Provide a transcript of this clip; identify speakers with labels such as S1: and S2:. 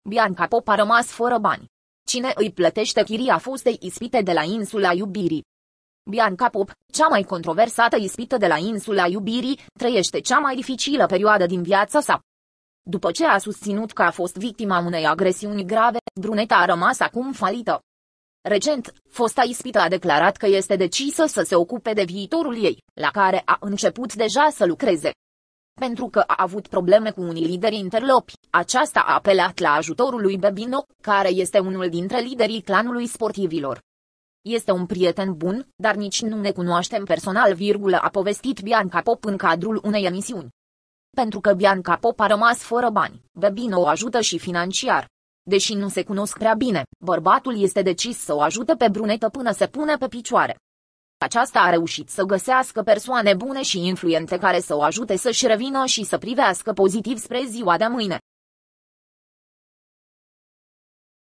S1: Bianca Pop a rămas fără bani. Cine îi plătește chiria fostei ispite de la Insula Iubirii? Bianca Pop, cea mai controversată ispită de la Insula Iubirii, trăiește cea mai dificilă perioadă din viața sa. După ce a susținut că a fost victima unei agresiuni grave, bruneta a rămas acum falită. Recent, fosta ispită a declarat că este decisă să se ocupe de viitorul ei, la care a început deja să lucreze. Pentru că a avut probleme cu unii lideri interlopi, aceasta a apelat la ajutorul lui Bebino, care este unul dintre liderii clanului sportivilor. Este un prieten bun, dar nici nu ne cunoaștem personal, a povestit Bianca Pop în cadrul unei emisiuni. Pentru că Bianca Pop a rămas fără bani, Bebino o ajută și financiar. Deși nu se cunosc prea bine, bărbatul este decis să o ajute pe brunetă până se pune pe picioare. Aceasta a reușit să găsească persoane bune și influente care să o ajute să-și revină și să privească pozitiv spre ziua de mâine.